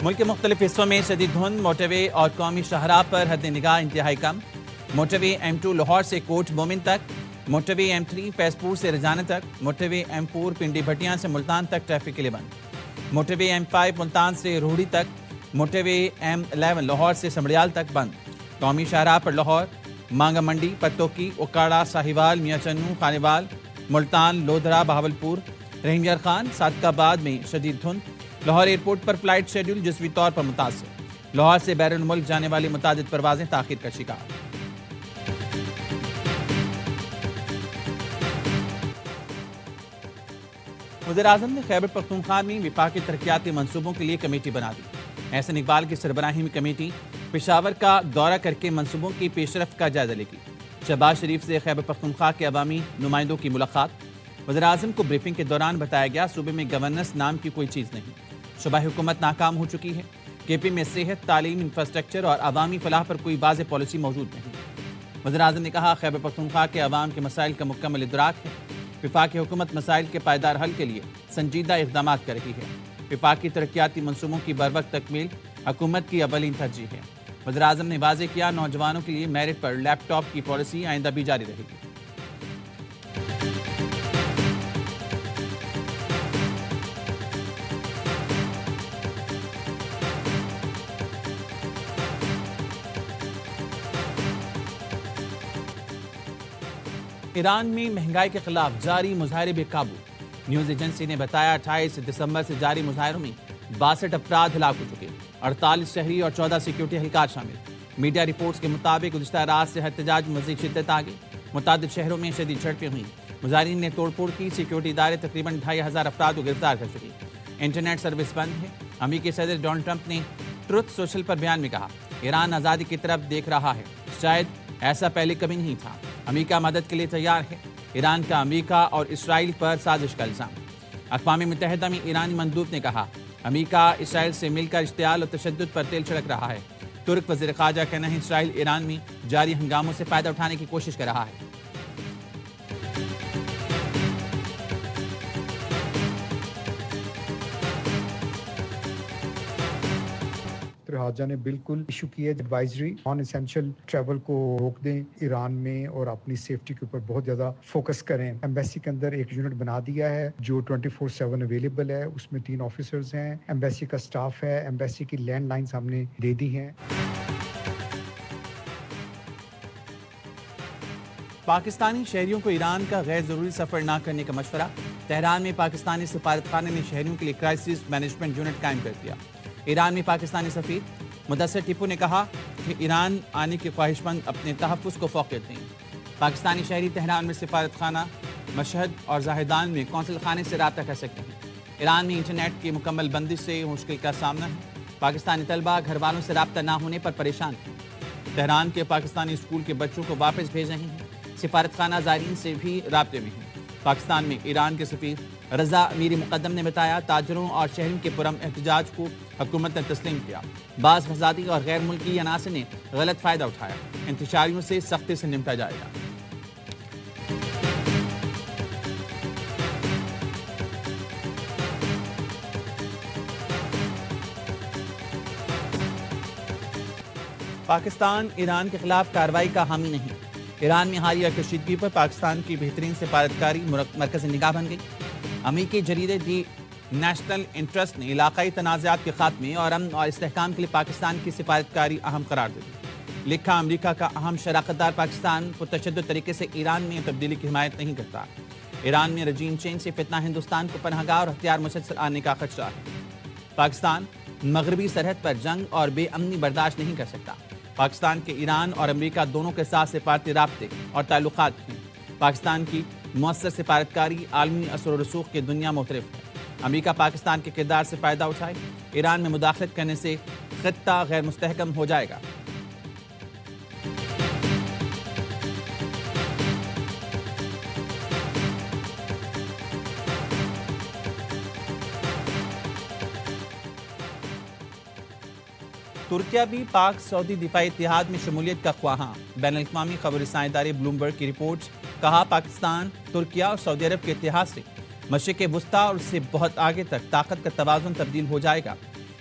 मुल्क के मुख्तलिफ हिस्सों में शदीद धुंध, मोटरवे और कौमी शाहराह पर हद निगाह इंतहाई कम। मोटरवे M2 लाहौर से कोट मोमिन तक, मोटरवे M3 फैजपुर से रजाना तक, मोटरवे M4 पिंडी भटियां से मुल्तान तक ट्रैफिक के लिए बंद। मोटरवे M5 मुल्तान से रोहड़ी तक, मोटरवे M11 लाहौर से समड़ियाल तक बंद। कौमी शाहराह पर लाहौर, मांगा मंडी, पत्तोकी, उकाड़ा, साहिवाल, मियां चन्नू, खानेवाल, मुल्तान, लोधरा, बहावलपुर, रहीमयार खान, सादकाबाद में शदीद धुंध। लाहौर एयरपोर्ट पर फ्लाइट शेड्यूल जज़वी तौर पर मुतासिर। लाहौर से बैरून मुल्क जाने वाली मुतादिद परवाजें ताख़ीर का शिकार। वज़ीर-ए-आज़म ने खैबर पख्तूनख्वा में विफाकी तरक्याती मंसूबों के लिए कमेटी बना दी। एहसन इकबाल की सरबराही में कमेटी पेशावर का दौरा करके मंसूबों की पेशरफ्त का जायजा लेगी। शहबाज शरीफ से खैबर पख्तूनख्वा के अवामी नुमाइंदों की मुलाकात। वज़ीर-ए-आज़म को ब्रीफिंग के दौरान बताया गया सूबे में गवर्नेंस नाम की कोई चीज़ नहीं, सूबाई हुकूमत नाकाम हो चुकी है। KP में सेहत, तालीम, इंफ्रास्ट्रक्चर और अवामी फलाह पर कोई वाज़ेह पॉलिसी मौजूद नहीं। वज़ीर-ए-आज़म ने कहा, खैबर पख्तूनख्वा के अवाम के मसाइल का मुकम्मल इदराक है। वफाकी हुकूमत मसाइल के पायदार हल के लिए संजीदा इक़दाम कर रही है। वफाकी तरक्याती मंसूबों की बरवक्त तकमील हुकूमत की अवलीन तरजीह है। वज़ीर-ए-आज़म ने वाज़ेह किया, नौजवानों के लिए मेरिट पर लैपटॉप की पॉलिसी आइंदा भी जारी रहेगी। ईरान में महंगाई के खिलाफ जारी मुजाहरे बेकाबू। न्यूज़ एजेंसी ने बताया 28 दिसंबर से जारी मुजाहरों में 62 अफराद हलाक हो चुके, 48 शहरी और 14 सिक्योरिटी एहलकार शामिल। मीडिया रिपोर्ट्स के मुताबिक गुज़िश्ता रात से एहतजाज में मज़ीद शिद्दत आ गई। मुतादिद शहरों में शदीद झड़पें हुई। मुजाहिरीन ने तोड़फोड़ की। सिक्योरिटी इदारे तकरीबन 2500 अफराद को गिरफ्तार कर चुके। इंटरनेट सर्विस बंद है। अमेरिकी सदर डोनाल्ड ट्रंप ने ट्रुथ सोशल पर बयान में कहा, ईरान आज़ादी की तरफ देख रहा है, शायद ऐसा पहले कभी नहीं था। अमेरिका मदद के लिए तैयार है। ईरान का अमेरिका और इसराइल पर साजिश का इल्ज़ाम। अक़वाम मुत्तहिदा में ईरानी मंदूब ने कहा, अमेरिका इसराइल से मिलकर इश्तियाल और तशद्दुद पर तेल छिड़क रहा है। तुर्क वज़ीर ख़ारजा कहना है, इसराइल ईरान में जारी हंगामों से फ़ायदा उठाने की कोशिश कर रहा है। ख़ारजा ने बिल्कुल इशू की है एडवाइजरी नॉन एसेंशियल ट्रैवल को रोक दें ईरान में और अपनी सेफ्टी के ऊपर बहुत ज़्यादा फोकस करें। एम्बेसी के अंदर एक यूनिट बना दिया है जो 24/7 अवेलेबल है। उसमें 3 ऑफिसर्स हैं, एम्बेसी का स्टाफ है, एम्बेसी की लैंड लाइन्स हमने दे दी हैं। पाकिस्तानी शहरियों को ईरान का गैर ज़रूरी सफ़र न करने का मशवरा। तेहरान में पाकिस्तानी सफारतखाने ने शहरियों के लिए क्राइसिस मैनेजमेंट यूनिट कायम कर दिया। ईरान में पाकिस्तानी सफ़ीर मुदस्सिर टिप्पू ने कहा कि ईरान आने के ख्वाहिशमंद अपने तहफ़्फ़ुज़ को फ़ौक़ियत दें। पाकिस्तानी शहरी तेहरान में सफारतखाना, मशहद और जाहिदान में कौंसल खाने से रब्ता कर सकते हैं। ईरान में इंटरनेट की मुकम्मल बंदिश से मुश्किल का सामना है। पाकिस्तानी तलबा घर वालों से रब्ता ना होने पर परेशान हैं। तेहरान के पाकिस्तानी स्कूल के बच्चों को वापस भेज रहे हैं। सफारतखाना ज़ायरीन से भी राब्ते में हैं। पाकिस्तान में ईरान के सफ़ीर रज़ा मीरी मुक़द्दम ने बताया, ताजरों और शहरों के पुरम एहतजाज को हुकूमत ने तस्लीम किया। बाज़ फसादी और गैर मुल्की अनासर ने गलत फ़ायदा उठाया। इंतशारियों से सख्ती से निपटा जाएगा। पाकिस्तान ईरान के खिलाफ कार्रवाई का हामी नहीं। ईरान में हालिया कशीदगी पर पाकिस्तान की बेहतरीन सफारतकारी मरकज़ निगाह बन गई। अमेरिकी जरीदे दी नेशनल इंटरेस्ट ने इलाकाई तनाज़ात के खात्मे और अमन और इस्तेहकाम के लिए पाकिस्तान की सफारतकारी अहम करार दे दी। लिखा, अमेरिका का अहम शराकतदार पाकिस्तान पुरतशद्दुद तरीके से ईरान में तब्दीली की हिमायत नहीं करता। ईरान में रजीम चेंज से फितना हिंदुस्तान को पनाहगाह और हथियार मुसलसल आने का खदशा है। पाकिस्तान मगरबी सरहद पर जंग और बेअमनी बर्दाश्त नहीं कर सकता। पाकिस्तान के ईरान और अमेरिका दोनों के साथ सिफारती राब्ते और ताल्लुकात हैं। पाकिस्तान की मौसर सिफारतकारी आलमी असर व रसूख की दुनिया मुतरफ है। अमेरिका पाकिस्तान के किरदार से फ़ायदा उठाए। ईरान में मुदाखलत करने से खित्ता गैर मुस्तहकम हो जाएगा। तुर्किया भी पाक सऊदी दिफाई इत्तेहाद में शमूलियत का ख्वाहां। बैनुल-अक़वामी खबर रसां इदारे ब्लूमबर्ग की रिपोर्ट, کہا پاکستان، ترکیہ اور سعودی عرب کے اتحاد سے مشرق وسطیٰ اور اس سے بہت آگے تک طاقت کا توازن تبدیل ہو جائے گا۔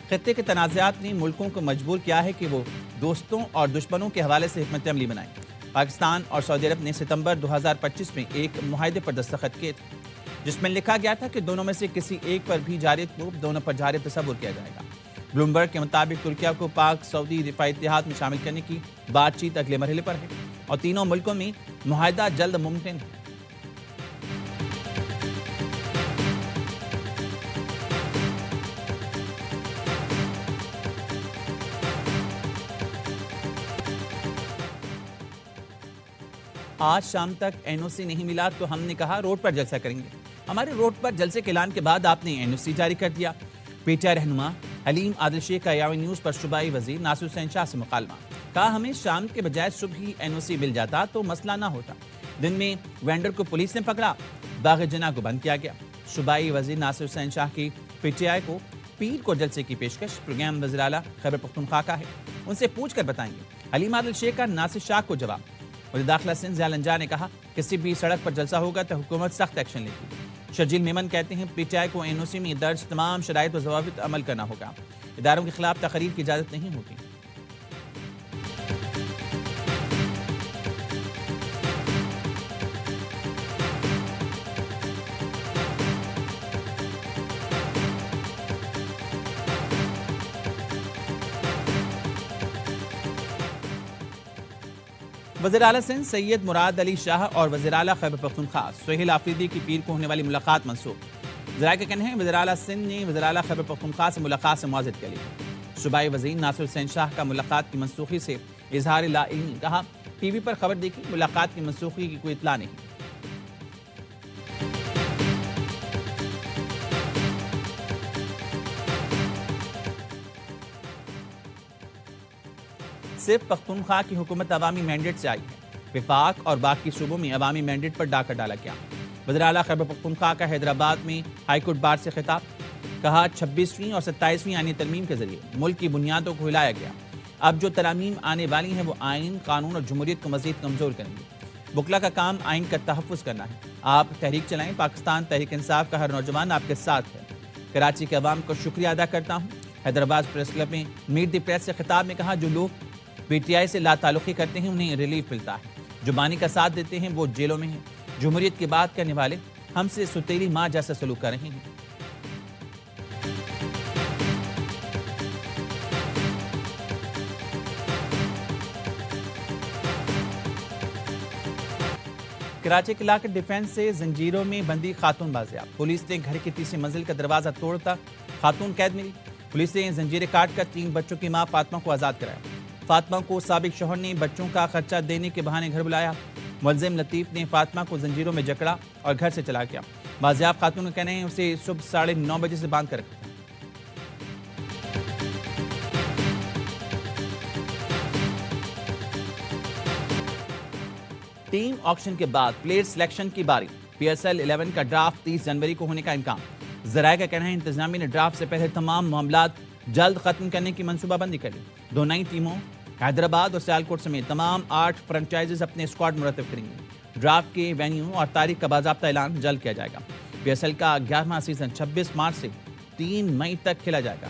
خطے کے تنازعات نے ملکوں کو مجبور کیا ہے کہ وہ دوستوں اور دشمنوں کے حوالے سے حکمت عملی بنائیں۔ پاکستان اور سعودی عرب نے ستمبر 2025 میں ایک معاہدے پر دستخط کیے تھے جس میں لکھا گیا تھا کہ دونوں میں سے کسی ایک پر بھی جارحیت کو دونوں پر جارحیت تصور کیا جائے گا۔ بلومبرگ کے مطابق ترکیہ کو پاک سعودی دفاعی اتحاد میں شامل کرنے کی بات چیت اگلے مرحلے پر ہے اور تینوں ملکوں میں معاہدہ جلد ممکن ہے۔ آج شام تک این او سی نہیں ملا تو ہم نے کہا روڈ پر جلسہ کریں گے۔ ہمارے روڈ پر جلسے کے اعلان کے بعد آپ نے این او سی جاری کر دیا۔ پی ٹی آئی رہنما حلیم عادل شیخ کا یاوی نیوز پر صوبائی وزیر ناصر حسین شاہ سے مکالمہ۔ کہا ہمیں شام کے بجائے صبح ہی این او سی مل جاتا تو مسئلہ نہ ہوتا۔ دن میں وینڈر کو پولیس نے پکڑا، باغ جناح کو بند کیا گیا۔ صوبائی وزیر ناصر حسین شاہ کی پی ٹی آئی کو پیر کو جلسے کی پیشکش۔ پروگرام وزیر اعلیٰ خیبر پختونخوا کا ہے، ان سے پوچھ کر بتائیں گے۔ حلیم عادل شیخ کا ناصر شاہ کو جواب۔ وزیر داخلہ سندھ ضیاء الانجا نے کہا کسی بھی سڑک پر جلسہ ہوگا تو حکومت سخت ایکشن لے گی۔ شرجیل میمن کہتے ہیں پی ٹی آئی کو این او سی میں درج تمام شرائط و ضوابط عمل کرنا ہوگا، اداروں کے خلاف تقریر کی اجازت نہیں ہوگی۔ وزیر اعلیٰ سندھ سید مراد علی شاہ اور وزیر اعلیٰ خیبر پختونخوا سہیل آفریدی کی پیر کو ہونے والی ملاقات منسوخ۔ ذرائع کا کہنا ہے وزیر اعلیٰ سندھ نے وزیر اعلیٰ خیبر پختونخوا سے ملاقات سے معذرت کر لی۔ صوبائی وزیر ناصر حسین شاہ کا ملاقات کی منسوخی سے اظہار لا علمی، کہا ٹی وی پر خبر دیکھی، ملاقات کی منسوخی کی کوئی اطلاع نہیں۔ صرف پختونخوا کی حکومت عوامی مینڈیٹ سے آئی ہے، وفاق اور باقی صوبوں میں عوامی مینڈیٹ پر ڈاکہ ڈالا گیا۔ وزیر اعلیٰ خیبر پختونخوا کا حیدرآباد میں ہائی کورٹ بار سے خطاب، کہا 26ویں اور 27ویں آئینی ترمیم کے ذریعے ملک کی بنیادوں کو ہلایا گیا۔ اب جو ترامیم آنے والی ہیں وہ آئین، قانون اور جمہوریت کو مزید کمزور کریں گے۔ بکلا کا کام آئین کا تحفظ کرنا ہے۔ آپ تحریک چلائیں، پاکستان تحریک انصاف کا ہر نوجوان آپ کے ساتھ ہے۔ کراچی کے عوام کو شکریہ ادا کرتا ہوں۔ حیدرآباد پریس کلب میں میٹ دی پریس سے خطاب میں کہا جو لوگ پی ٹی آئی سے لا تعلقی کرتے ہیں انہیں ریلیف ملتا ہے، جو بانی کا ساتھ دیتے ہیں وہ جیلوں میں ہیں، جمہوریت کی بات کرنے والے ہم سے ستیلی ماں جیسا سلوک کر رہے ہیں۔ کراچی کے علاقے ڈیفنس سے زنجیروں میں بندی خاتون بازیاب۔ پولیس نے گھر کی تیسری منزل کا دروازہ توڑتا خاتون قید ملی۔ پولیس نے زنجیریں کاٹ کر 3 بچوں کی ماں فاطمہ کو آزاد کرایا۔ فاطمہ کو سابق شوہر نے بچوں کا خرچہ دینے کے بہانے گھر بلایا۔ ملزم لطیف نے فاطمہ کو زنجیروں میں جکڑا اور گھر سے چلا گیا۔ بازیاب خاتون کا کہنا ہے اسے صبح 9:30 بجے سے باندھ کر رکھا تھا۔ ٹیم آکشن کے بعد پلیئر سلیکشن کی باری، پی ایس ایل 11 کا ڈرافٹ 30 جنوری کو ہونے کا امکان۔ ذرائع کا کہنا ہے انتظامیہ نے ڈرافٹ سے پہلے تمام معاملات جلد ختم کرنے کی منصوبہ بندی کر لی۔ 2 نئی ٹیموں حیدرآباد اور سیالکوٹ سمیت تمام 8 فرنچائزز اپنے اسکواڈ مرتب کریں گے۔ ڈرافٹ کے وینیو اور تاریخ کا باضابطہ اعلان جلد کیا جائے گا۔ پی ایس ایل کا 11واں سیزن 26 مارچ سے 3 مئی تک کھیلا جائے گا۔